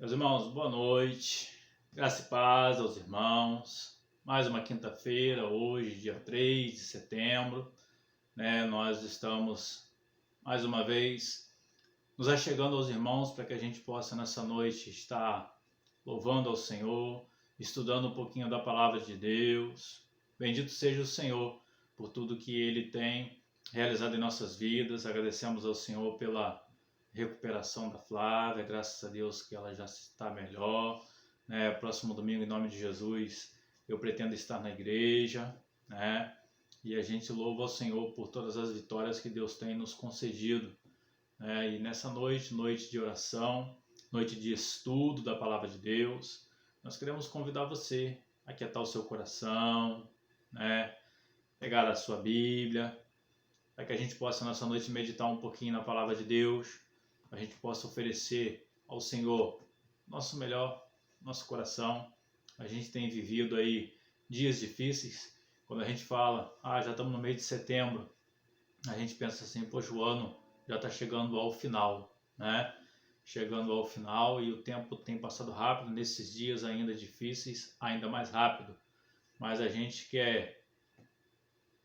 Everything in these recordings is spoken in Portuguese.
Meus irmãos, boa noite, graça e paz aos irmãos. Mais uma quinta-feira, hoje, dia 3 de setembro, nós estamos mais uma vez nos achegando aos irmãos para que a gente possa nessa noite estar louvando ao Senhor, estudando um pouquinho da palavra de Deus. Bendito seja o Senhor por tudo que Ele tem realizado em nossas vidas. Agradecemos ao Senhor pela recuperação da Flávia, graças a Deus que ela já está melhor. Próximo domingo, em nome de Jesus, eu pretendo estar na igreja, e a gente louva ao Senhor por todas as vitórias que Deus tem nos concedido. E nessa noite, noite de oração, noite de estudo da palavra de Deus, nós queremos convidar você a aquietar o seu coração, pegar a sua Bíblia, para que a gente possa nessa noite meditar um pouquinho na palavra de Deus, a gente possa oferecer ao Senhor nosso melhor, nosso coração. A gente tem vivido aí dias difíceis. Quando a gente fala, já estamos no mês de setembro, a gente pensa assim, poxa, o ano já está chegando ao final, Chegando ao final, e o tempo tem passado rápido, nesses dias ainda difíceis, ainda mais rápido. Mas a gente quer,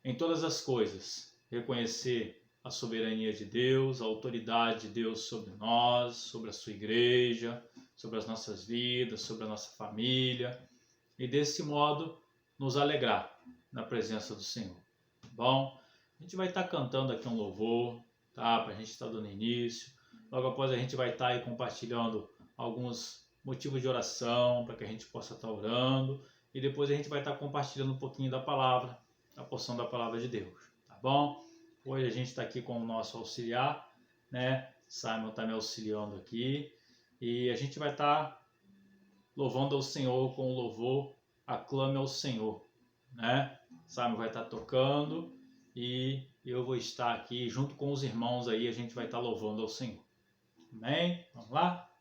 em todas as coisas, reconhecer a soberania de Deus, a autoridade de Deus sobre nós, sobre a sua igreja, sobre as nossas vidas, sobre a nossa família, e desse modo nos alegrar na presença do Senhor. Tá bom? A gente vai estar cantando aqui um louvor, para a gente estar dando início. Logo após a gente vai estar aí compartilhando alguns motivos de oração para que a gente possa estar orando, e depois a gente vai estar compartilhando um pouquinho da palavra, a porção da palavra de Deus, tá bom? Hoje a gente está aqui com o nosso auxiliar, Simon está me auxiliando aqui, e a gente vai estar louvando ao Senhor com o louvor Aclame ao Senhor, Simon vai estar tocando e eu vou estar aqui junto com os irmãos aí, a gente vai estar louvando ao Senhor. Amém? Vamos lá?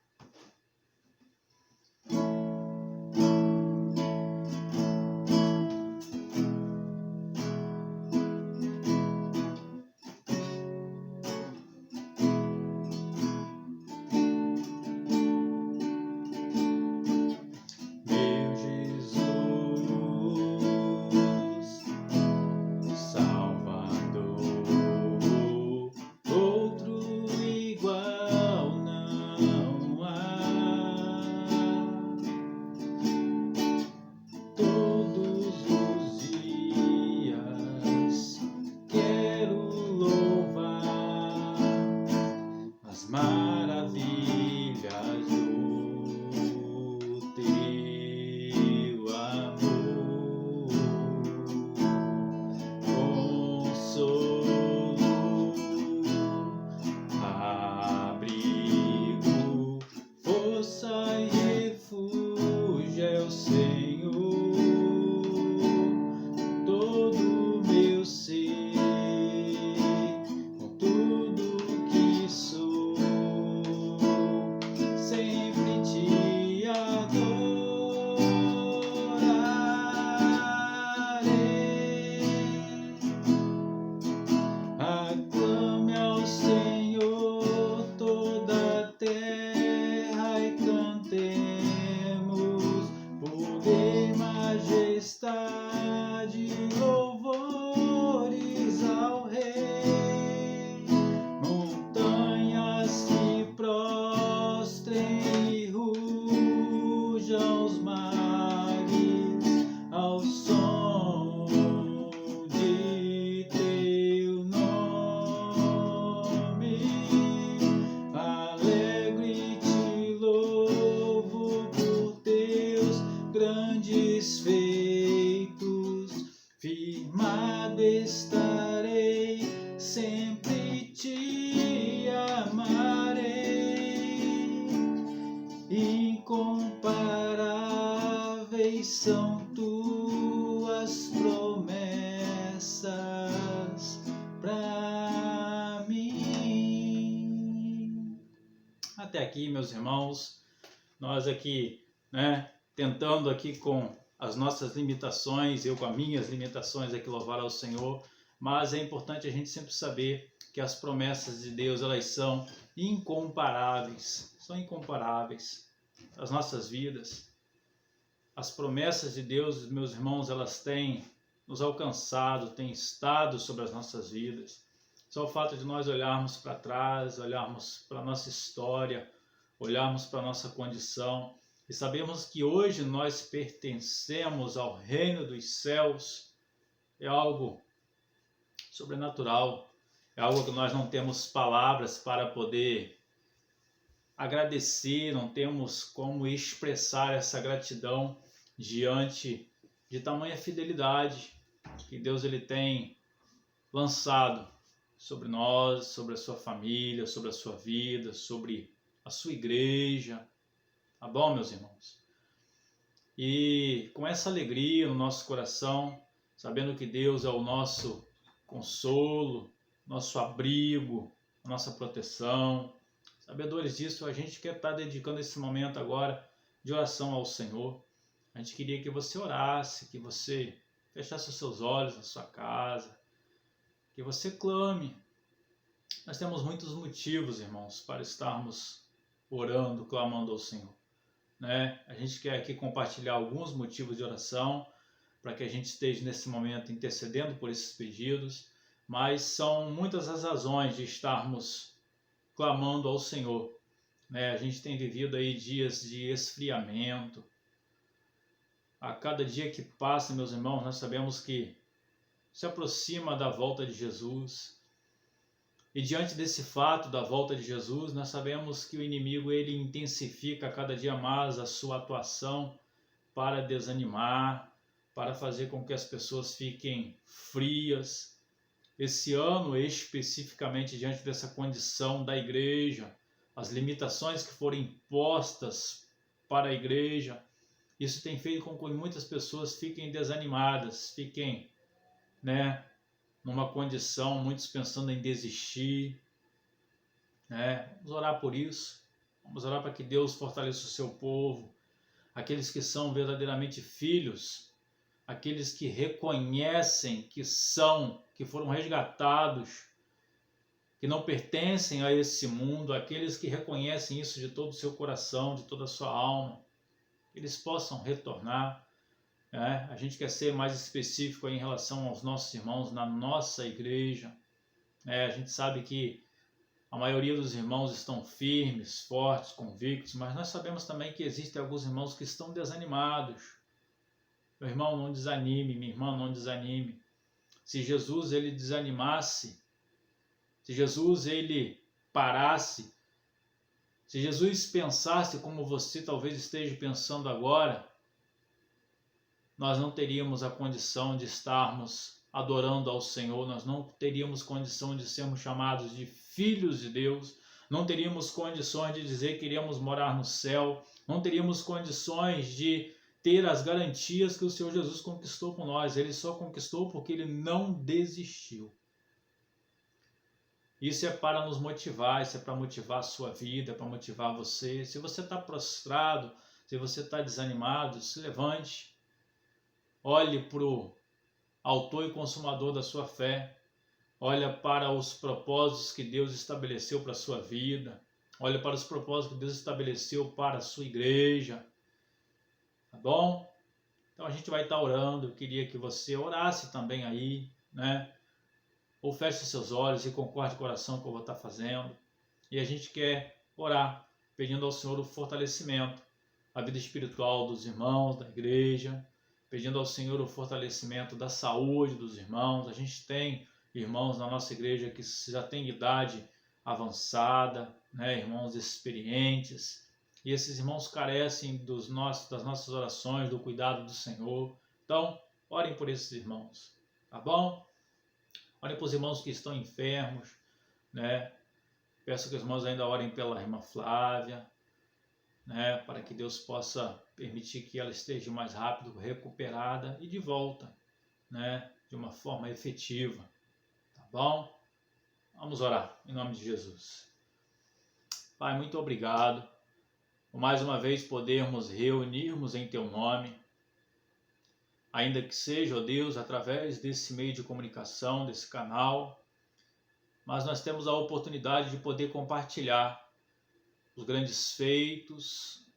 São tuas promessas para mim. Até aqui, meus irmãos, nós aqui, tentando aqui com as nossas limitações, eu com as minhas limitações aqui louvar ao Senhor, mas é importante a gente sempre saber que as promessas de Deus, elas são incomparáveis, as nossas vidas. As promessas de Deus, meus irmãos, elas têm nos alcançado, têm estado sobre as nossas vidas. Só o fato de nós olharmos para trás, olharmos para a nossa história, olharmos para a nossa condição e sabemos que hoje nós pertencemos ao reino dos céus, é algo sobrenatural, é algo que nós não temos palavras para poder agradecer, não temos como expressar essa gratidão diante de tamanha fidelidade que Deus ele tem lançado sobre nós, sobre a sua família, sobre a sua vida, sobre a sua igreja. Tá bom, meus irmãos? E com essa alegria no nosso coração, sabendo que Deus é o nosso consolo, nosso abrigo, nossa proteção, sabedores disso, a gente quer estar dedicando esse momento agora de oração ao Senhor. A gente queria que você orasse, que você fechasse os seus olhos na sua casa, que você clame. Nós temos muitos motivos, irmãos, para estarmos orando, clamando ao Senhor, né? A gente quer aqui compartilhar alguns motivos de oração para que a gente esteja nesse momento intercedendo por esses pedidos, mas são muitas as razões de estarmos clamando ao Senhor, né? A gente tem vivido aí dias de esfriamento. A cada dia que passa, meus irmãos, nós sabemos que se aproxima da volta de Jesus. E diante desse fato da volta de Jesus, nós sabemos que o inimigo ele intensifica cada dia mais a sua atuação para desanimar, para fazer com que as pessoas fiquem frias. Esse ano, especificamente diante dessa condição da igreja, as limitações que foram impostas para a igreja, isso tem feito com que muitas pessoas fiquem desanimadas, fiquem, né, numa condição, muitos pensando em desistir, né? Vamos orar por isso, vamos orar para que Deus fortaleça o seu povo, aqueles que são verdadeiramente filhos, aqueles que reconhecem que foram resgatados, que não pertencem a esse mundo, aqueles que reconhecem isso de todo o seu coração, de toda a sua alma, eles possam retornar. A gente quer ser mais específico aí em relação aos nossos irmãos na nossa igreja. A gente sabe que a maioria dos irmãos estão firmes, fortes, convictos, mas nós sabemos também que existem alguns irmãos que estão desanimados. Meu irmão, não desanime, minha irmã, não desanime. Se Jesus ele desanimasse, se Jesus ele parasse, se Jesus pensasse como você talvez esteja pensando agora, nós não teríamos a condição de estarmos adorando ao Senhor, nós não teríamos condição de sermos chamados de filhos de Deus, não teríamos condições de dizer que iríamos morar no céu, não teríamos condições de ter as garantias que o Senhor Jesus conquistou por nós. Ele só conquistou porque Ele não desistiu. Isso é para nos motivar, isso é para motivar a sua vida, para motivar você. Se você está prostrado, se você está desanimado, se levante. Olhe para o autor e consumador da sua fé. Olha para os propósitos que Deus estabeleceu para a sua vida. Olha para os propósitos que Deus estabeleceu para a sua igreja. Tá bom? Então a gente vai estar orando. Eu queria que você orasse também aí, né? Ou feche seus olhos e concorde com o coração que eu vou estar fazendo. E a gente quer orar, pedindo ao Senhor o fortalecimento, a vida espiritual dos irmãos, da igreja, pedindo ao Senhor o fortalecimento da saúde dos irmãos. A gente tem irmãos na nossa igreja que já têm idade avançada, né? Irmãos experientes, e esses irmãos carecem das nossas orações, do cuidado do Senhor. Então, orem por esses irmãos, tá bom? Orem para os irmãos que estão enfermos, né? Peço que os irmãos ainda orem pela irmã Flávia, né? Para que Deus possa permitir que ela esteja mais rápido recuperada e de volta, né? De uma forma efetiva, tá bom? Vamos orar, em nome de Jesus. Pai, muito obrigado por mais uma vez podermos reunirmos em Teu nome, ainda que seja, ó Deus, através desse meio de comunicação, desse canal, mas nós temos a oportunidade de poder compartilhar os grandes feitos,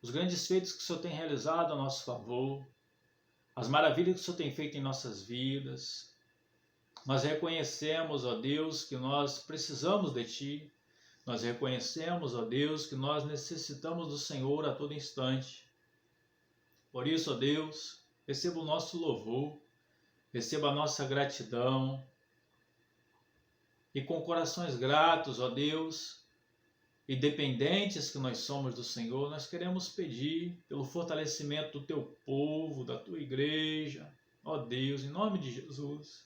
os grandes feitos que o Senhor tem realizado a nosso favor, as maravilhas que o Senhor tem feito em nossas vidas. Nós reconhecemos, ó Deus, que nós precisamos de Ti. Nós reconhecemos, ó Deus, que nós necessitamos do Senhor a todo instante. Por isso, ó Deus, receba o nosso louvor, receba a nossa gratidão. E com corações gratos, ó Deus, e dependentes que nós somos do Senhor, nós queremos pedir pelo fortalecimento do Teu povo, da Tua igreja, ó Deus, em nome de Jesus.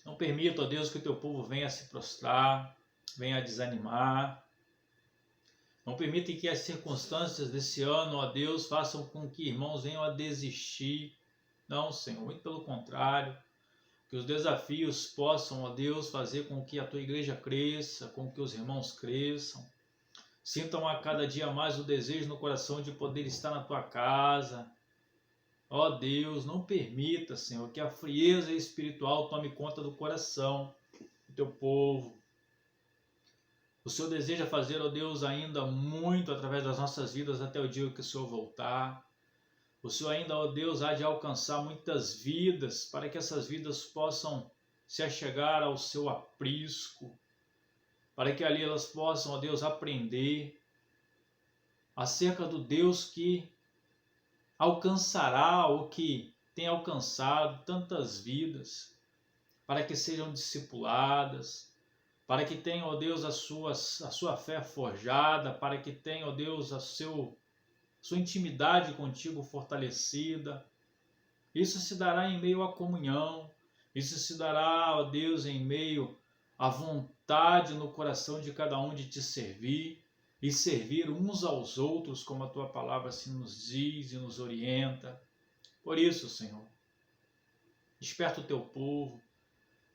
Não permita, ó Deus, que o Teu povo venha se prostrar, venha desanimar. Não permita que as circunstâncias desse ano, ó Deus, façam com que irmãos venham a desistir. Não, Senhor, muito pelo contrário. Que os desafios possam, ó Deus, fazer com que a Tua igreja cresça, com que os irmãos cresçam. Sintam a cada dia mais o desejo no coração de poder estar na Tua casa. Ó Deus, não permita, Senhor, que a frieza espiritual tome conta do coração do Teu povo. O Senhor deseja fazer, ó Deus, ainda muito através das nossas vidas até o dia que o Senhor voltar. O Senhor ainda, ó Deus, há de alcançar muitas vidas, para que essas vidas possam se achegar ao seu aprisco, para que ali elas possam, ó Deus, aprender acerca do Deus que alcançará o que tem alcançado tantas vidas, para que sejam discipuladas, para que tenham, ó Deus, a sua fé forjada, para que tenham, ó Deus, sua intimidade contigo fortalecida. Isso se dará em meio à comunhão, isso se dará, ó Deus, em meio à vontade no coração de cada um de Te servir e servir uns aos outros, como a Tua palavra assim nos diz e nos orienta. Por isso, Senhor, desperta o Teu povo,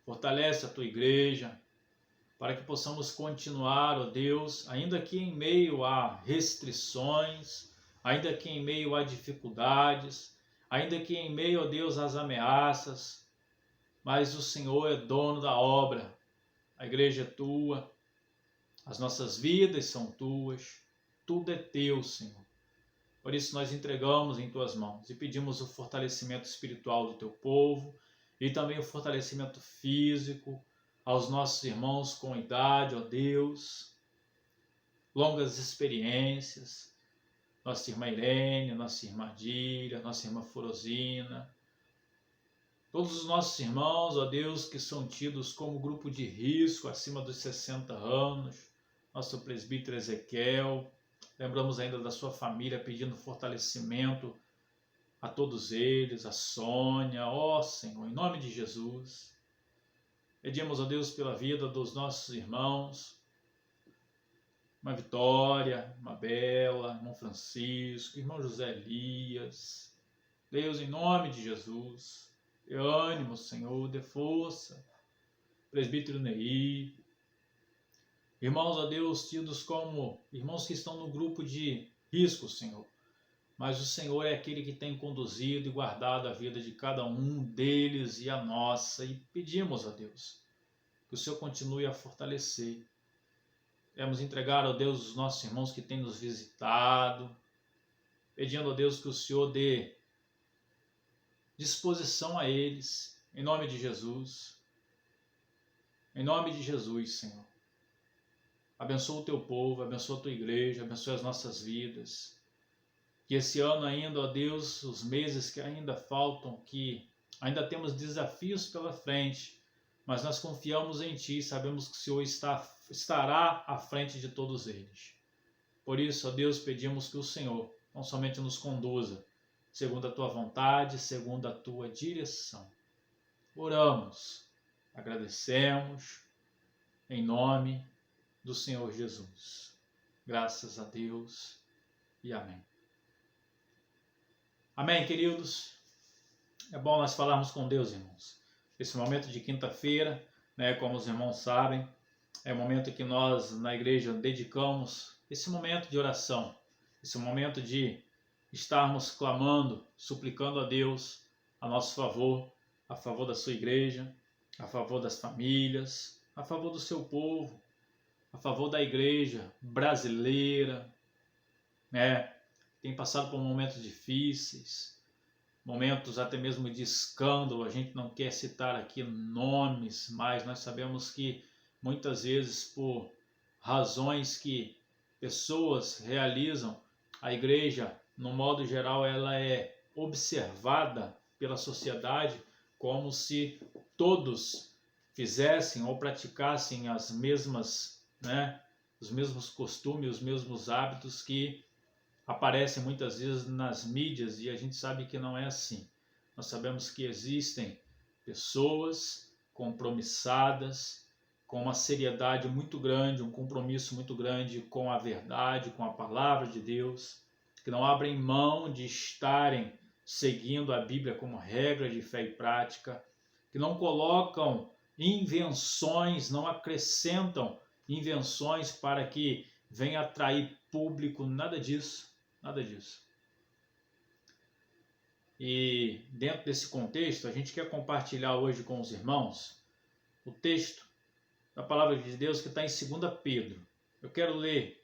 fortalece a Tua igreja, para que possamos continuar, ó Deus, ainda que em meio a restrições, ainda que em meio a dificuldades, ainda que em meio, ó Deus, às ameaças, mas o Senhor é dono da obra, a igreja é Tua, as nossas vidas são Tuas, tudo é Teu, Senhor. Por isso nós entregamos em Tuas mãos e pedimos o fortalecimento espiritual do Teu povo e também o fortalecimento físico aos nossos irmãos com idade, ó Deus, longas experiências, nossa irmã Irene, nossa irmã Dília, nossa irmã Forosina, todos os nossos irmãos, ó Deus, que são tidos como grupo de risco acima dos 60 anos, nosso presbítero Ezequiel, lembramos ainda da sua família pedindo fortalecimento a todos eles, a Sônia, ó Senhor, em nome de Jesus. Pedimos, ó Deus, pela vida dos nossos irmãos, Irmã Vitória, Irmã Bela, Irmão Francisco, Irmão José Elias. Deus, em nome de Jesus, dê ânimo, Senhor, dê força. Presbítero Neí. Irmãos, ó Deus, tidos como irmãos que estão no grupo de risco, Senhor. Mas o Senhor é aquele que tem conduzido e guardado a vida de cada um deles e a nossa. E pedimos, ó Deus, que o Senhor continue a fortalecer. Queremos entregar, ó Deus, os nossos irmãos que têm nos visitado, pedindo, ó Deus, que o Senhor dê disposição a eles, em nome de Jesus. Em nome de Jesus, Senhor. Abençoa o Teu povo, abençoa a Tua igreja, abençoa as nossas vidas. Que esse ano ainda, ó Deus, os meses que ainda faltam, que ainda temos desafios pela frente, mas nós confiamos em Ti, sabemos que o Senhor estará à frente de todos eles. Por isso, ó Deus, pedimos que o Senhor não somente nos conduza, segundo a Tua vontade, segundo a Tua direção. Oramos, agradecemos, em nome do Senhor Jesus. Graças a Deus e amém. Amém, queridos? É bom nós falarmos com Deus, irmãos. Esse momento de quinta-feira, né, como os irmãos sabem, é o momento que nós na igreja dedicamos esse momento de oração, esse momento de estarmos clamando, suplicando a Deus a nosso favor, a favor da sua igreja, a favor das famílias, a favor do seu povo. a favor da igreja brasileira, né? Tem passado por momentos difíceis, momentos até mesmo de escândalo. A gente não quer citar aqui nomes, mas nós sabemos que muitas vezes por razões que pessoas realizam, a igreja, no modo geral, ela é observada pela sociedade como se todos fizessem ou praticassem as mesmas, né, os mesmos costumes, os mesmos hábitos que aparecem muitas vezes nas mídias, e a gente sabe que não é assim. Nós sabemos que existem pessoas compromissadas, com uma seriedade muito grande, um compromisso muito grande com a verdade, com a palavra de Deus, que não abrem mão de estarem seguindo a Bíblia como regra de fé e prática, que não colocam invenções, não acrescentam invenções para que venha atrair público, nada disso, nada disso. E dentro desse contexto, a gente quer compartilhar hoje com os irmãos o texto da palavra de Deus que está em 2 Pedro. Eu quero ler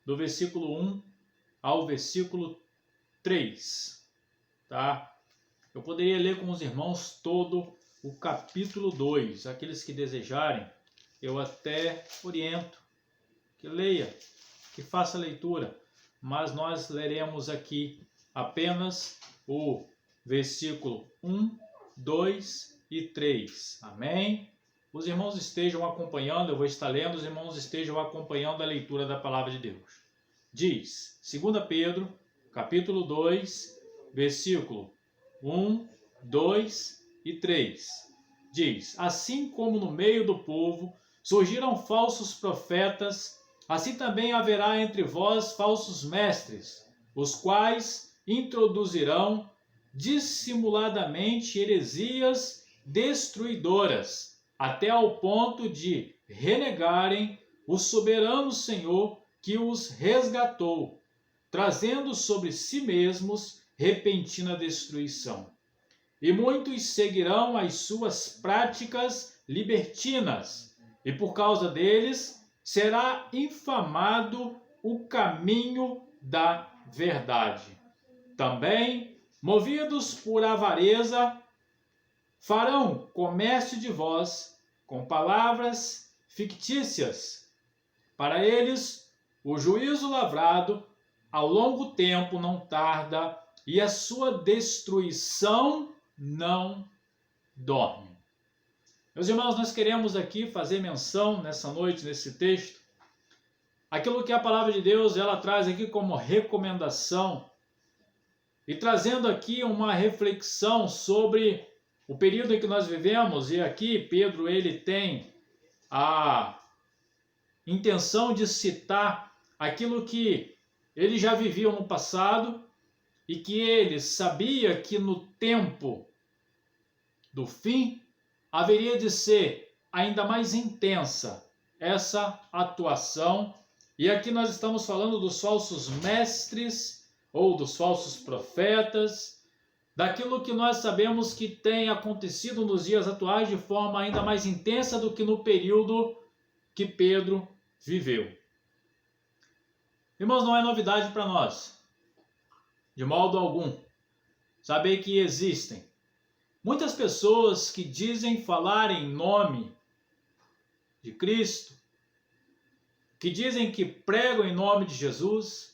do versículo 1 ao versículo 3, tá? Eu poderia ler com os irmãos todo o capítulo 2. Aqueles que desejarem, eu até oriento que leia, que faça a leitura, mas nós leremos aqui apenas o versículo 1, 2 e 3. Amém? Os irmãos estejam acompanhando, eu vou estar lendo, os irmãos estejam acompanhando a leitura da palavra de Deus. Diz, 2 Pedro, capítulo 2, versículo 1, 2 e 3. Diz, assim como no meio do povo surgiram falsos profetas, assim também haverá entre vós falsos mestres, os quais introduzirão dissimuladamente heresias destruidoras, até ao ponto de renegarem o soberano Senhor que os resgatou, trazendo sobre si mesmos repentina destruição. E muitos seguirão as suas práticas libertinas, e por causa deles será infamado o caminho da verdade. Também, movidos por avareza, farão comércio de vós com palavras fictícias. Para eles, o juízo lavrado ao longo tempo não tarda, e a sua destruição não dorme. Meus irmãos, nós queremos aqui fazer menção nessa noite, nesse texto, aquilo que a palavra de Deus ela traz aqui como recomendação, e trazendo aqui uma reflexão sobre o período em que nós vivemos. E aqui Pedro ele tem a intenção de citar aquilo que ele já viveu no passado e que ele sabia que no tempo do fim haveria de ser ainda mais intensa essa atuação. E aqui nós estamos falando dos falsos mestres ou dos falsos profetas, daquilo que nós sabemos que tem acontecido nos dias atuais de forma ainda mais intensa do que no período que Pedro viveu. Irmãos, não é novidade para nós, de modo algum, saber que existem muitas pessoas que dizem falar em nome de Cristo, que dizem que pregam em nome de Jesus,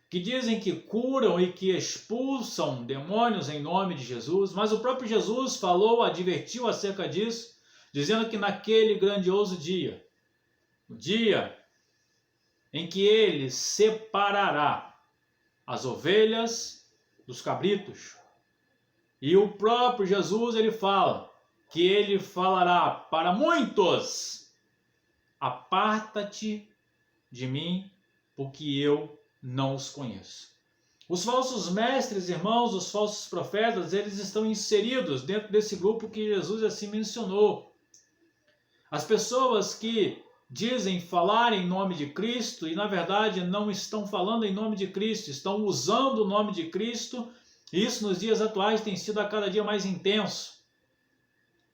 que dizem que curam e que expulsam demônios em nome de Jesus, mas o próprio Jesus falou, advertiu acerca disso, dizendo que naquele grandioso dia, o dia em que ele separará as ovelhas dos cabritos, e o próprio Jesus ele fala que ele falará para muitos: aparta-te de mim, porque eu não os conheço. Os falsos mestres, irmãos, os falsos profetas, eles estão inseridos dentro desse grupo que Jesus assim mencionou. As pessoas que dizem falar em nome de Cristo e na verdade não estão falando em nome de Cristo, estão usando o nome de Cristo. Isso nos dias atuais tem sido a cada dia mais intenso,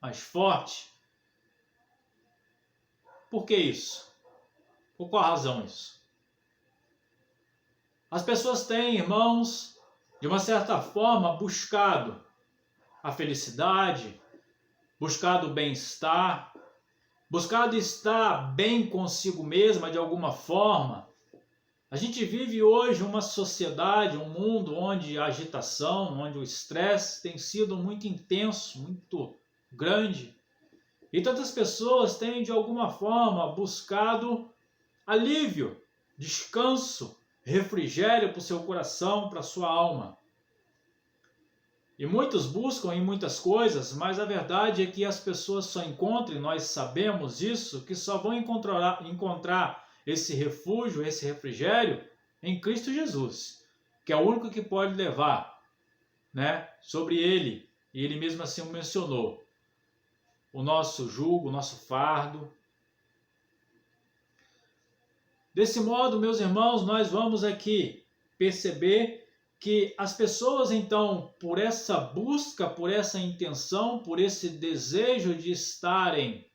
mais forte. Por que isso? Por qual razão isso? As pessoas têm, irmãos, de uma certa forma, buscado a felicidade, buscado o bem-estar, buscado estar bem consigo mesma de alguma forma. A gente vive hoje uma sociedade, um mundo onde a agitação, onde o estresse tem sido muito intenso, muito grande. E tantas pessoas têm, de alguma forma, buscado alívio, descanso, refrigério para o seu coração, para a sua alma. E muitos buscam em muitas coisas, mas a verdade é que as pessoas só encontram, nós sabemos isso, que só vão encontrar esse refúgio, esse refrigério em Cristo Jesus, que é o único que pode levar, sobre ele, e ele mesmo assim o mencionou, o nosso jugo, o nosso fardo. Desse modo, meus irmãos, nós vamos aqui perceber que as pessoas, então, por essa busca, por essa intenção, por esse desejo de estarem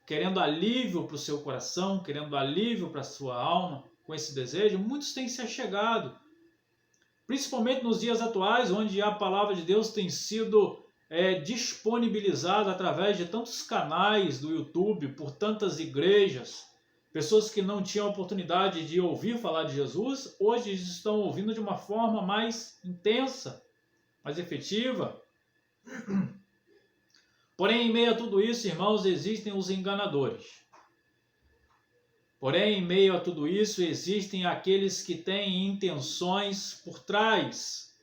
querendo alívio para o seu coração, querendo alívio para a sua alma, com esse desejo, muitos têm se achegado. Principalmente nos dias atuais, onde a palavra de Deus tem sido disponibilizada através de tantos canais do YouTube, por tantas igrejas. Pessoas que não tinham oportunidade de ouvir falar de Jesus, hoje estão ouvindo de uma forma mais intensa, mais efetiva. Porém, em meio a tudo isso, irmãos, existem os enganadores. Porém, em meio a tudo isso, existem aqueles que têm intenções por trás.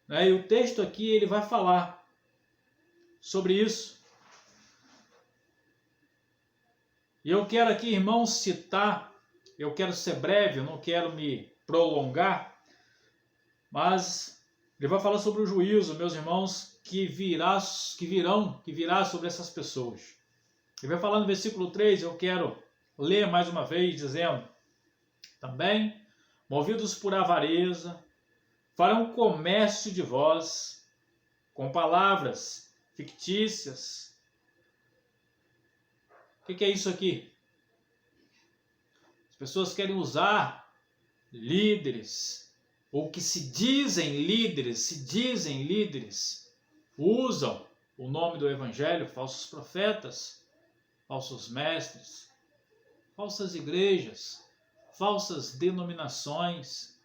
E o texto aqui ele vai falar sobre isso. E eu quero aqui, irmãos, citar, eu quero ser breve, eu não quero me prolongar, mas ele vai falar sobre o juízo, meus irmãos, que virá sobre essas pessoas. Ele vai falar no versículo 3, eu quero ler mais uma vez, dizendo: também, movidos por avareza, farão comércio de vós, com palavras fictícias. O que é isso aqui? As pessoas querem usar líderes, ou que se dizem líderes, usam o nome do evangelho, falsos profetas, falsos mestres, falsas igrejas, falsas denominações,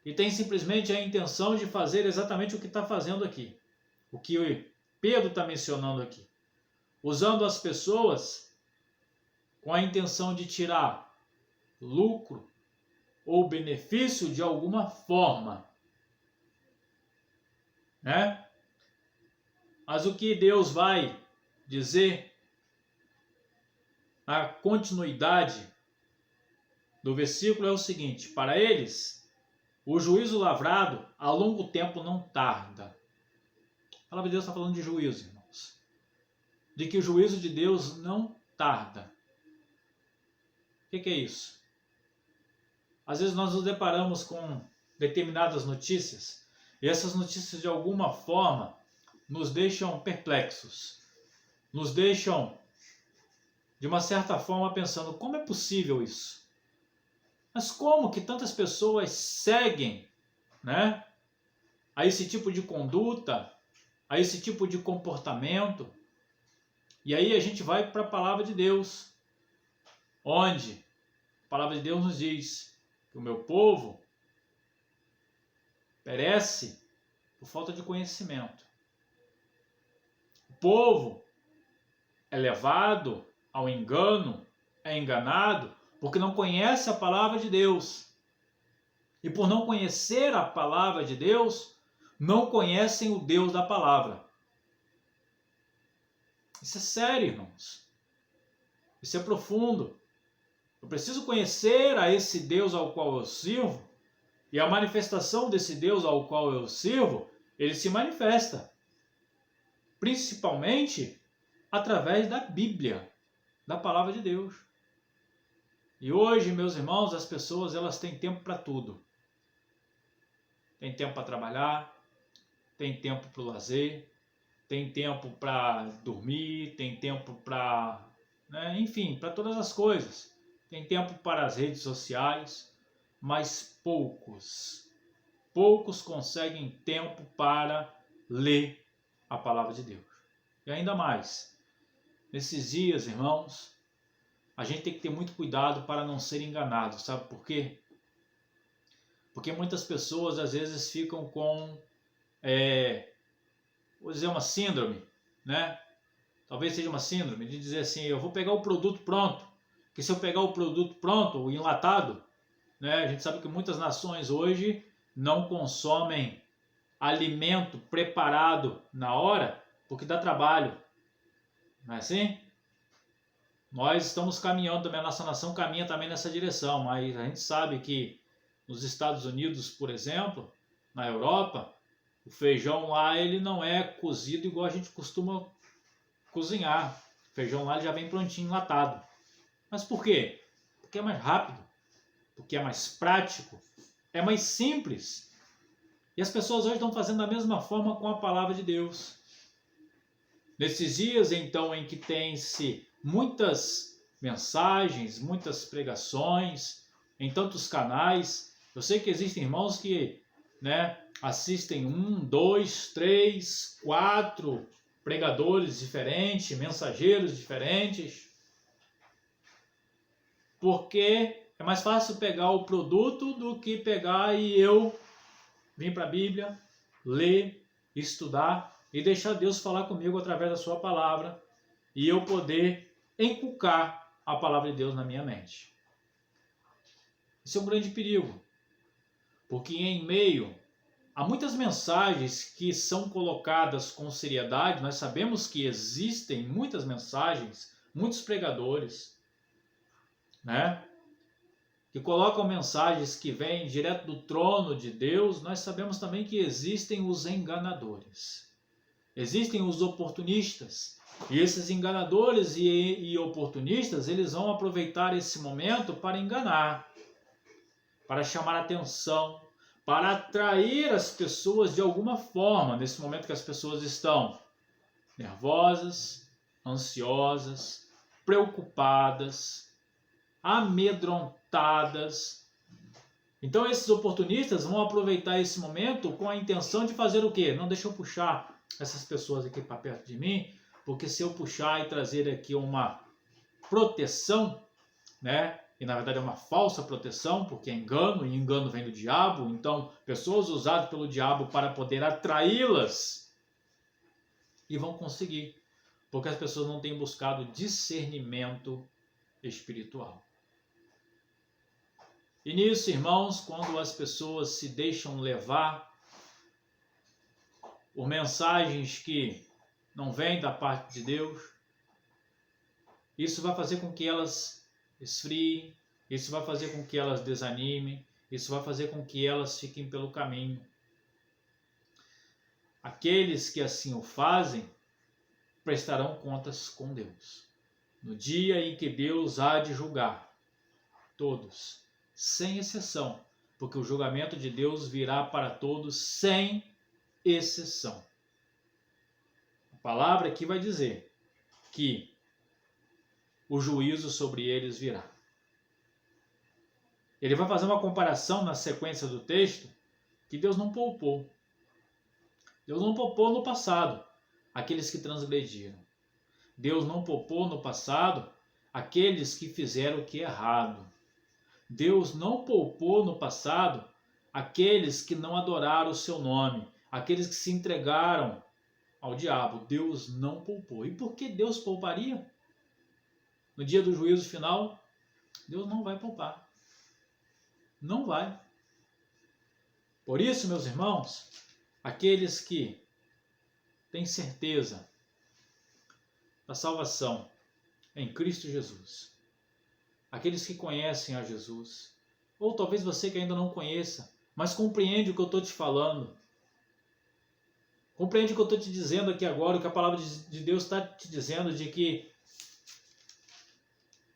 e tem simplesmente a intenção de fazer exatamente o que está fazendo aqui, o que Pedro está mencionando aqui, usando as pessoas com a intenção de tirar lucro ou benefício de alguma forma, Mas o que Deus vai dizer na continuidade do versículo é o seguinte: para eles, o juízo lavrado a longo tempo não tarda. A palavra de Deus está falando de juízo, irmãos. De que o juízo de Deus não tarda. O que é isso? Às vezes nós nos deparamos com determinadas notícias e essas notícias de alguma forma nos deixam perplexos, nos deixam de uma certa forma pensando: como é possível isso? Mas como que tantas pessoas seguem, a esse tipo de conduta, a esse tipo de comportamento? E aí a gente vai para a palavra de Deus, onde a palavra de Deus nos diz que o meu povo perece por falta de conhecimento. O povo é levado ao engano, é enganado, porque não conhece a palavra de Deus. E por não conhecer a palavra de Deus, não conhecem o Deus da palavra. Isso é sério, irmãos. Isso é profundo. Eu preciso conhecer a esse Deus ao qual eu sirvo, e a manifestação desse Deus ao qual eu sirvo, ele se manifesta principalmente através da Bíblia, da palavra de Deus. E hoje, meus irmãos, as pessoas elas têm tempo para tudo. Tem tempo para trabalhar, tem tempo para o lazer, tem tempo para dormir, tem tempo para, né, enfim, para todas as coisas. Tem tempo para as redes sociais, mas poucos conseguem tempo para ler a palavra de Deus. E ainda mais, nesses dias, irmãos, a gente tem que ter muito cuidado para não ser enganado. Sabe por quê? Porque muitas pessoas às vezes ficam com, vou dizer, uma síndrome, né? Talvez seja uma síndrome de dizer assim, eu vou pegar o produto pronto, porque se eu pegar o produto pronto, o enlatado, né? A gente sabe que muitas nações hoje não consomem alimento preparado na hora, porque dá trabalho. Não é assim? Nós estamos caminhando também, a nossa nação caminha também nessa direção, mas a gente sabe que nos Estados Unidos, por exemplo, na Europa, o feijão lá ele não é cozido igual a gente costuma cozinhar. O feijão lá ele já vem prontinho, enlatado. Mas por quê? Porque é mais rápido, porque é mais prático, é mais simples. E as pessoas hoje estão fazendo da mesma forma com a palavra de Deus. Nesses dias, então, em que tem-se muitas mensagens, muitas pregações, em tantos canais, eu sei que existem irmãos que, né, assistem 1, 2, 3, 4 pregadores diferentes, mensageiros diferentes, porque é mais fácil pegar o produto do que pegar e eu vir para a Bíblia, ler, estudar e deixar Deus falar comigo através da sua palavra e eu poder inculcar a palavra de Deus na minha mente. Isso é um grande perigo, porque em meio a muitas mensagens que são colocadas com seriedade, nós sabemos que existem muitas mensagens, muitos pregadores, né, que colocam mensagens que vêm direto do trono de Deus. Nós sabemos também que existem os enganadores, existem os oportunistas, e esses enganadores e oportunistas, eles vão aproveitar esse momento para enganar, para chamar atenção, para atrair as pessoas de alguma forma, nesse momento que as pessoas estão nervosas, ansiosas, preocupadas, amedrontadas. Então esses oportunistas vão aproveitar esse momento com a intenção de fazer o quê? Não, deixa eu puxar essas pessoas aqui para perto de mim, porque se eu puxar e trazer aqui uma proteção, né? E na verdade é uma falsa proteção, porque é engano, e engano vem do diabo. Então, pessoas usadas pelo diabo para poder atraí-las, e vão conseguir, porque as pessoas não têm buscado discernimento espiritual. E nisso, irmãos, quando as pessoas se deixam levar por mensagens que não vêm da parte de Deus, isso vai fazer com que elas esfriem, isso vai fazer com que elas desanimem, isso vai fazer com que elas fiquem pelo caminho. Aqueles que assim o fazem prestarão contas com Deus, no dia em que Deus há de julgar todos, sem exceção, porque o julgamento de Deus virá para todos sem exceção. A palavra aqui vai dizer que o juízo sobre eles virá. Ele vai fazer uma comparação na sequência do texto que Deus não poupou. Deus não poupou no passado aqueles que transgrediram. Deus não poupou no passado aqueles que fizeram o que é errado. Deus não poupou no passado aqueles que não adoraram o seu nome, aqueles que se entregaram ao diabo. Deus não poupou. E por que Deus pouparia? No dia do juízo final, Deus não vai poupar. Não vai. Por isso, meus irmãos, aqueles que têm certeza da salvação em Cristo Jesus, aqueles que conhecem a Jesus, ou talvez você que ainda não conheça, mas compreende o que eu estou te falando, compreende o que eu estou te dizendo aqui agora, o que a palavra de Deus está te dizendo, de que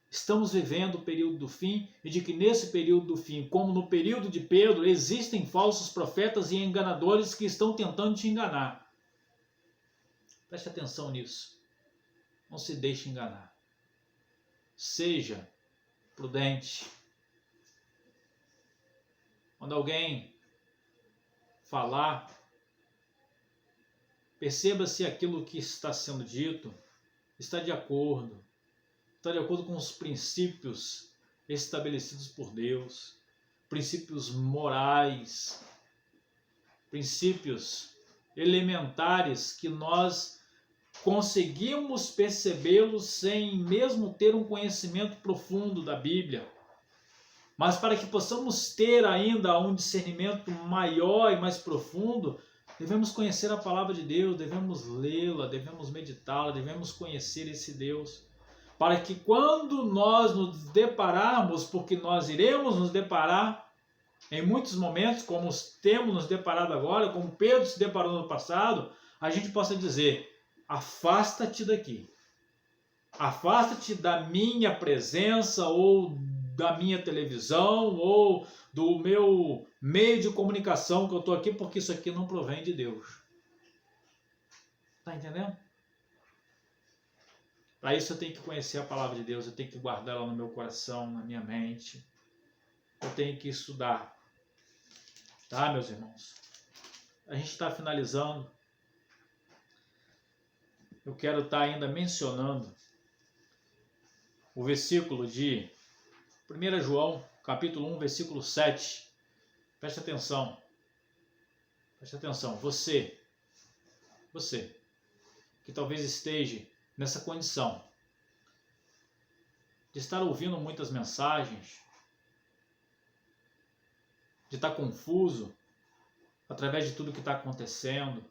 estamos vivendo o período do fim, e de que nesse período do fim, como no período de Pedro, existem falsos profetas e enganadores que estão tentando te enganar. Preste atenção nisso. Não se deixe enganar. Seja prudente. Quando alguém falar, perceba se aquilo que está sendo dito está de acordo com os princípios estabelecidos por Deus, princípios morais, princípios elementares que nós conseguimos percebê-los sem mesmo ter um conhecimento profundo da Bíblia. Mas para que possamos ter ainda um discernimento maior e mais profundo, devemos conhecer a palavra de Deus, devemos lê-la, devemos meditá-la, devemos conhecer esse Deus. Para que quando nós nos depararmos, porque nós iremos nos deparar em muitos momentos, como temos nos deparado agora, como Pedro se deparou no passado, a gente possa dizer: afasta-te daqui, afasta-te da minha presença, ou da minha televisão, ou do meu meio de comunicação que eu estou aqui, porque isso aqui não provém de Deus. Está entendendo? Para isso eu tenho que conhecer a palavra de Deus, eu tenho que guardar ela no meu coração, na minha mente. Eu tenho que estudar. Tá, meus irmãos? A gente está finalizando. Eu quero estar ainda mencionando o versículo de 1 João, capítulo 1, versículo 7. Preste atenção. Preste atenção. Você que talvez esteja nessa condição de estar ouvindo muitas mensagens, de estar confuso através de tudo que está acontecendo,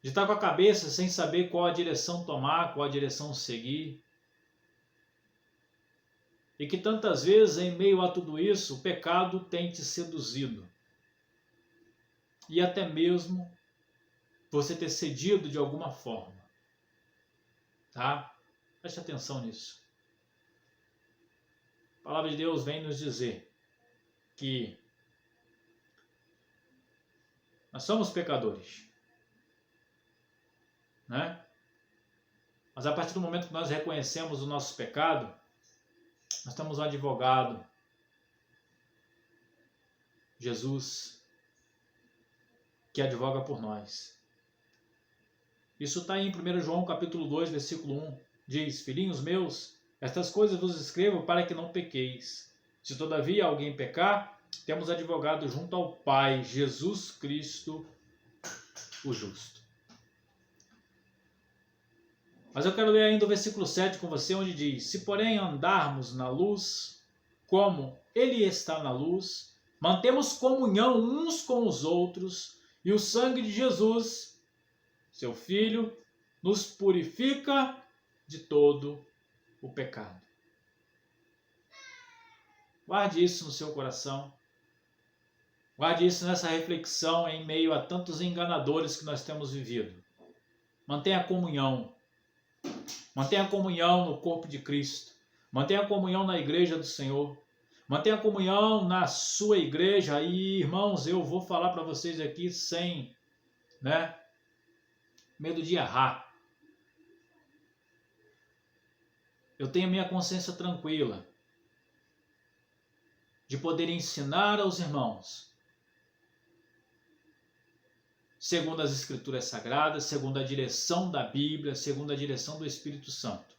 de estar com a cabeça sem saber qual a direção tomar, qual a direção seguir, e que tantas vezes em meio a tudo isso o pecado tem te seduzido, e até mesmo você ter cedido de alguma forma. Tá? Preste atenção nisso. A palavra de Deus vem nos dizer que nós somos pecadores, né? Mas a partir do momento que nós reconhecemos o nosso pecado, nós temos um advogado, Jesus, que advoga por nós. Isso está em 1 João capítulo 2, versículo 1. Diz: filhinhos meus, estas coisas vos escrevo para que não pequeis. Se todavia alguém pecar, temos advogado junto ao Pai, Jesus Cristo, o justo. Mas eu quero ler ainda o versículo 7 com você, onde diz: se porém andarmos na luz, como Ele está na luz, mantemos comunhão uns com os outros, e o sangue de Jesus, seu Filho, nos purifica de todo o pecado. Guarde isso no seu coração. Guarde isso nessa reflexão em meio a tantos enganadores que nós temos vivido. Mantenha a comunhão. Mantenha a comunhão no corpo de Cristo. Mantenha a comunhão na igreja do Senhor. Mantenha a comunhão na sua igreja. E, irmãos, eu vou falar para vocês aqui sem, medo de errar. Eu tenho a minha consciência tranquila de poder ensinar aos irmãos segundo as Escrituras Sagradas, segundo a direção da Bíblia, segundo a direção do Espírito Santo.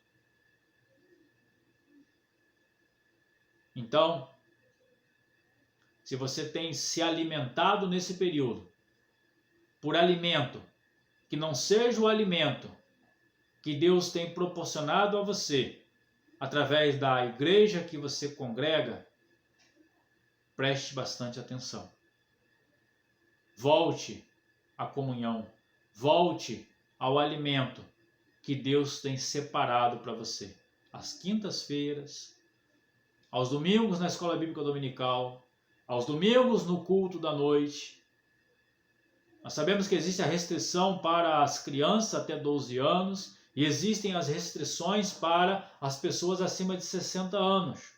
Então, se você tem se alimentado nesse período por alimento que não seja o alimento que Deus tem proporcionado a você através da igreja que você congrega, preste bastante atenção. Volte à comunhão, volte ao alimento que Deus tem separado para você. Às quintas-feiras, aos domingos na escola bíblica dominical, aos domingos no culto da noite. Nós sabemos que existe a restrição para as crianças até 12 anos e existem as restrições para as pessoas acima de 60 anos.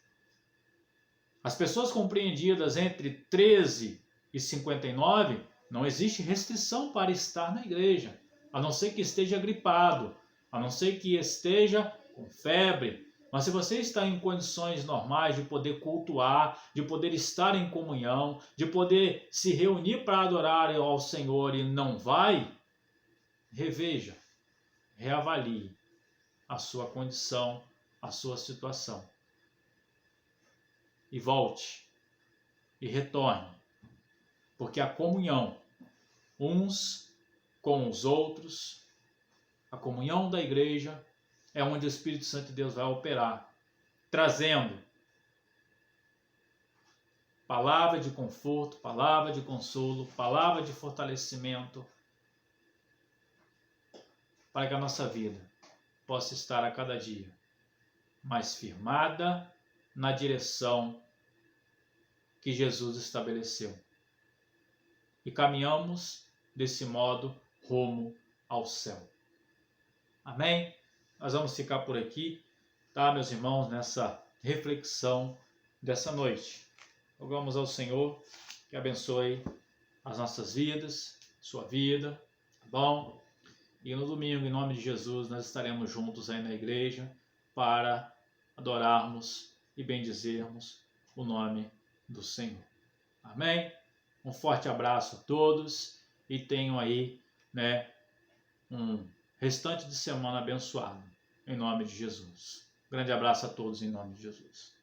As pessoas compreendidas entre 13 e 59, não existe restrição para estar na igreja. a não ser que esteja gripado, a não ser que esteja com febre. Mas se você está em condições normais de poder cultuar, de poder estar em comunhão, de poder se reunir para adorar ao Senhor e não vai, reveja, reavalie a sua condição, a sua situação. E volte, e retorne, porque a comunhão uns com os outros, a comunhão da igreja, é onde o Espírito Santo de Deus vai operar, trazendo palavra de conforto, palavra de consolo, palavra de fortalecimento, para que a nossa vida possa estar a cada dia mais firmada na direção que Jesus estabeleceu. E caminhamos desse modo rumo ao céu. Amém? Nós vamos ficar por aqui, tá, meus irmãos, nessa reflexão dessa noite. Rogamos ao Senhor que abençoe as nossas vidas, sua vida, tá bom? E no domingo, em nome de Jesus, nós estaremos juntos aí na igreja para adorarmos e bendizermos o nome do Senhor. Amém? Um forte abraço a todos e tenham aí, um restante de semana abençoado, em nome de Jesus. Grande abraço a todos em nome de Jesus.